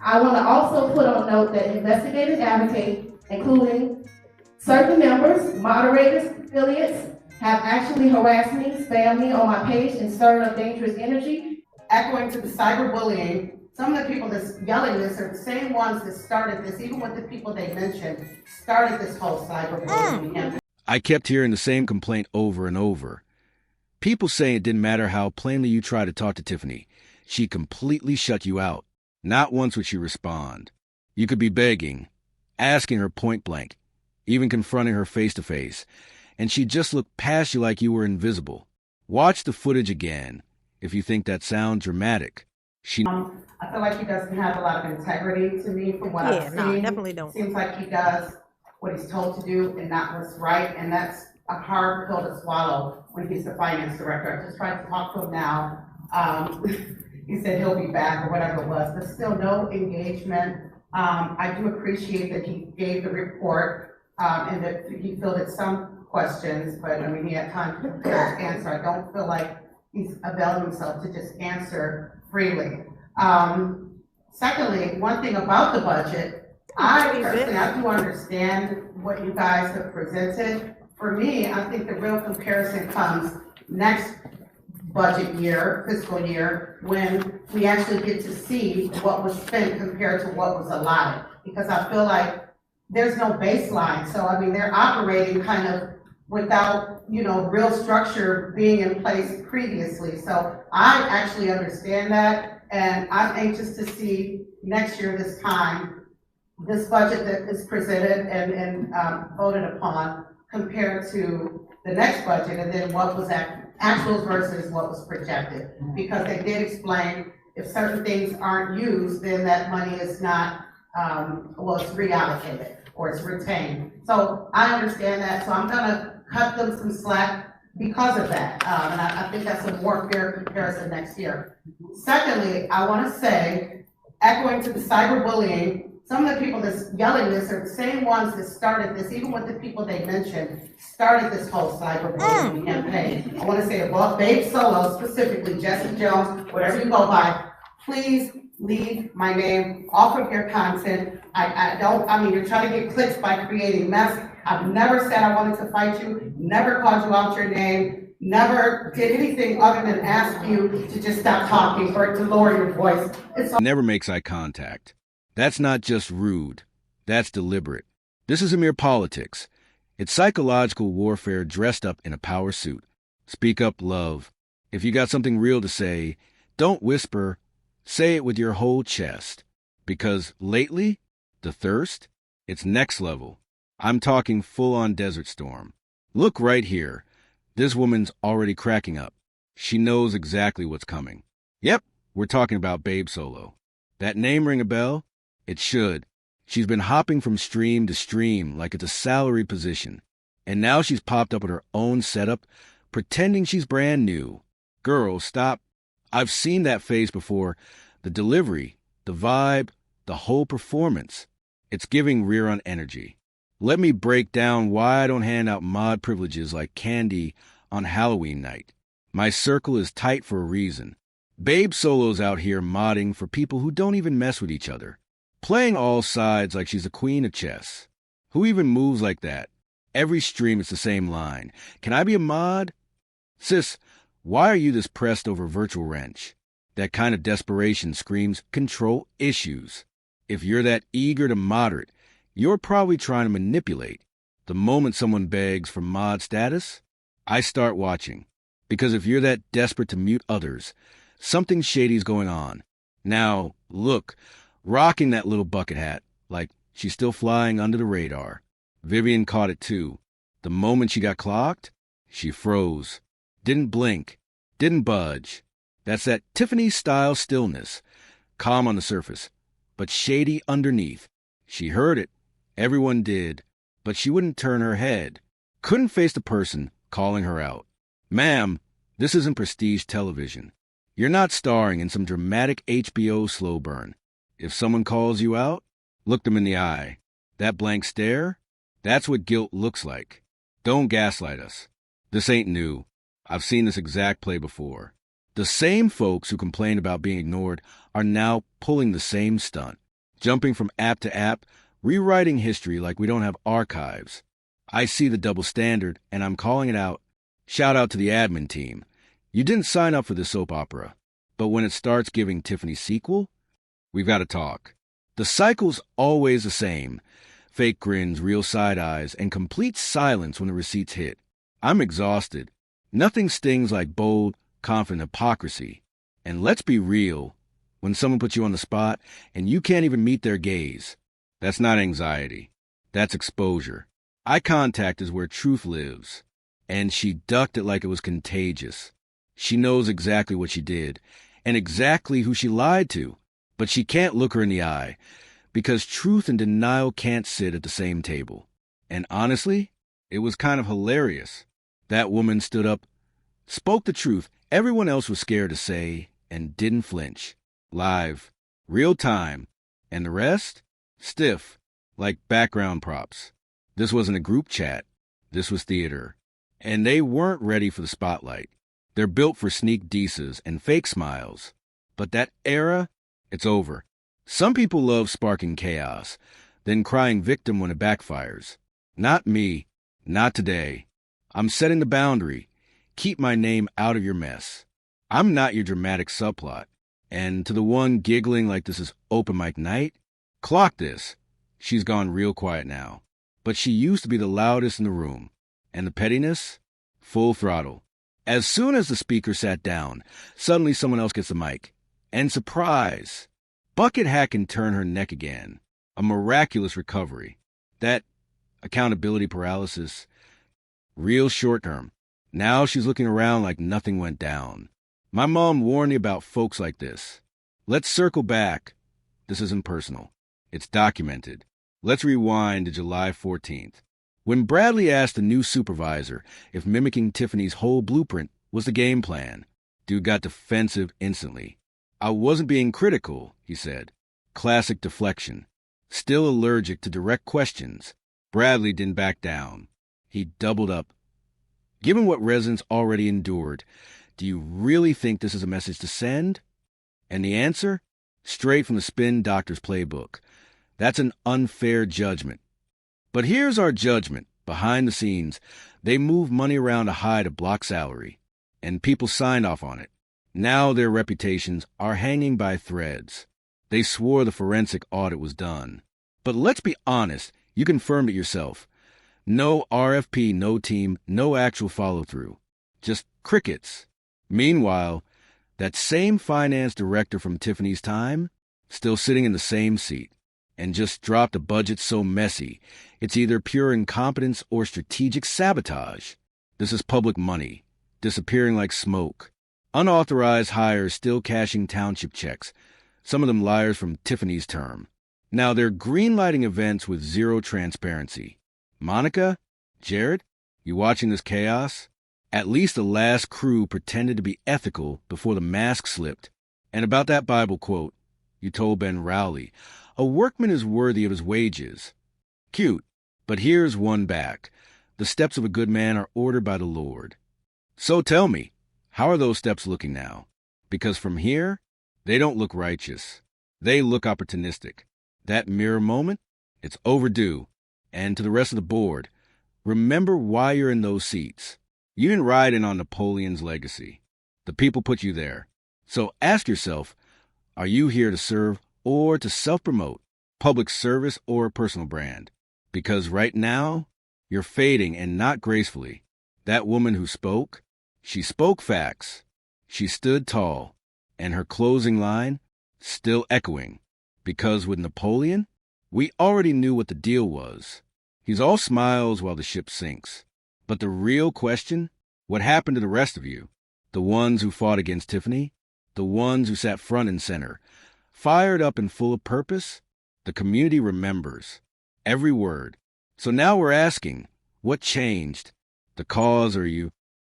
I want to also put on note that investigative advocates, including certain members, moderators, affiliates, have actually harassed me, spammed me on my page, and stirred up dangerous energy. Echoing to the cyberbullying, some of the people that's yelling this are the same ones that started this, even with the people they mentioned, started this whole cyberbullying campaign. I kept hearing the same complaint over and over. People saying it didn't matter how plainly you tried to talk to Tiffany. She completely shut you out. Not once would she respond. You could be begging, asking her point blank, even confronting her face to face, and she'd just look past you like you were invisible. Watch the footage again if you think that sounds dramatic. I feel like he doesn't have a lot of integrity to me from what I've seen. No, definitely don't. Seems like he does what he's told to do and not what's right, and that's a hard pill to swallow when he's the finance director. I just tried to talk to him now. He said he'll be back or whatever it was, but still no engagement. I do appreciate that he gave the report and that he fielded some questions, but I mean, he had time to prepare to answer. I don't feel like he's availed himself to just answer freely. Secondly, one thing about the budget, I do understand what you guys have presented. For me, I think the real comparison comes next budget year, fiscal year, when we actually get to see what was spent compared to what was allotted. Because I feel like there's no baseline. So, I mean, they're operating kind of without, real structure being in place previously. So I actually understand that. And I'm anxious to see next year, this time, this budget that is presented and voted upon compared to the next budget, and then what was actuals versus what was projected. Because they did explain if certain things aren't used, then that money is not, it's reallocated or it's retained. So I understand that. So I'm gonna cut them some slack because of that. And I think that's a more fair comparison next year. Secondly, I want to say, echoing to the cyberbullying, some of the people that's yelling this are the same ones that started this, even with the people they mentioned, started this whole cyberbullying campaign. I want to say about Babe Solo, specifically Jesse Jones, whatever you go by, please leave my name off of your content. You're trying to get clicks by creating mess. I've never said I wanted to fight you, never called you out your name, never did anything other than ask you to just stop talking or to lower your voice. Never makes eye contact. That's not just rude. That's deliberate. This isn't mere politics. It's psychological warfare dressed up in a power suit. Speak up, love. If you got something real to say, don't whisper. Say it with your whole chest. Because lately, the thirst, it's next level. I'm talking full-on Desert Storm. Look right here. This woman's already cracking up. She knows exactly what's coming. Yep, we're talking about Babe Solo. That name ring a bell? It should. She's been hopping from stream to stream like it's a salary position. And now she's popped up with her own setup, pretending she's brand new. Girl, stop. I've seen that face before. The delivery, the vibe, the whole performance. It's giving rerun energy. Let me break down why I don't hand out mod privileges like candy on Halloween night. My circle is tight for a reason. Babe Solo's out here modding for people who don't even mess with each other. Playing all sides like she's a queen of chess. Who even moves like that? Every stream it's the same line. Can I be a mod? Sis, why are you this pressed over virtual wrench? That kind of desperation screams control issues. If you're that eager to moderate, you're probably trying to manipulate. The moment someone begs for mod status, I start watching. Because if you're that desperate to mute others, something shady's going on. Now, look, rocking that little bucket hat, like she's still flying under the radar. Vivian caught it too. The moment she got clocked, she froze. Didn't blink. Didn't budge. That's that Tiffany-style stillness. Calm on the surface, but shady underneath. She heard it. Everyone did. But she wouldn't turn her head. Couldn't face the person calling her out. Ma'am, this isn't prestige television. You're not starring in some dramatic HBO slow burn. If someone calls you out, look them in the eye. That blank stare, that's what guilt looks like. Don't gaslight us. This ain't new. I've seen this exact play before. The same folks who complain about being ignored are now pulling the same stunt. jumping from app to app, rewriting history like we don't have archives. I see the double standard, and I'm calling it out. Shout out to the admin team. You didn't sign up for this soap opera, but when it starts giving Tiffany's sequel, we've got to talk. The cycle's always the same. Fake grins, real side eyes, and complete silence when the receipts hit. I'm exhausted. Nothing stings like bold, confident hypocrisy. And let's be real, when someone puts you on the spot and you can't even meet their gaze, that's not anxiety. That's exposure. Eye contact is where truth lives. And she ducked it like it was contagious. She knows exactly what she did and exactly who she lied to, but she can't look her in the eye because truth and denial can't sit at the same table. And honestly, it was kind of hilarious. That woman stood up, spoke the truth everyone else was scared to say, and didn't flinch. Live, real time, and the rest? Stiff, like background props. This wasn't a group chat. This was theater. And they weren't ready for the spotlight. They're built for sneak dices and fake smiles. But that era, it's over. Some people love sparking chaos, then crying victim when it backfires. Not me. Not today. I'm setting the boundary. Keep my name out of your mess. I'm not your dramatic subplot. And to the one giggling like this is open mic night, clock this. She's gone real quiet now. But she used to be the loudest in the room. And the pettiness? Full throttle. As soon as the speaker sat down, suddenly someone else gets the mic. And surprise! Bucket hat can turn her neck again. A miraculous recovery. That accountability paralysis, real short term. Now she's looking around like nothing went down. My mom warned me about folks like this. Let's circle back. This isn't personal. It's documented. Let's rewind to July 14th. When Bradley asked the new supervisor if mimicking Tiffany's whole blueprint was the game plan, dude got defensive instantly. I wasn't being critical, he said. Classic deflection. Still allergic to direct questions, Bradley didn't back down. He doubled up. Given what residents already endured, do you really think this is a message to send? And the answer? Straight from the spin doctor's playbook. That's an unfair judgment. But here's our judgment. Behind the scenes, they moved money around to hide a block salary, and people signed off on it. Now their reputations are hanging by threads. They swore the forensic audit was done. But let's be honest, you confirmed it yourself. No RFP, no team, no actual follow-through. Just crickets. Meanwhile, that same finance director from Tiffany's time, still sitting in the same seat, and just dropped a budget so messy, it's either pure incompetence or strategic sabotage. This is public money, disappearing like smoke. Unauthorized hires still cashing township checks, some of them liars from Tiffany's term. Now they're greenlighting events with zero transparency. Monica? Jared? You watching this chaos? At least the last crew pretended to be ethical before the mask slipped. And about that Bible quote, you told Ben Rowley, a workman is worthy of his wages. Cute, but here's one back. The steps of a good man are ordered by the Lord. So tell me, how are those steps looking now? Because from here, they don't look righteous. They look opportunistic. That mirror moment, it's overdue. And to the rest of the board, remember why you're in those seats. You didn't ride in on Napoleon's legacy. The people put you there. So ask yourself, are you here to serve or to self-promote, public service or personal brand? Because right now, you're fading and not gracefully. That woman who spoke, she spoke facts. She stood tall, and her closing line, still echoing. Because with Napoleon, we already knew what the deal was. He's all smiles while the ship sinks. But the real question, what happened to the rest of you? The ones who fought against Tiffany? The ones who sat front and center? Fired up and full of purpose? The community remembers. Every word. So now we're asking, what changed? The cause or you?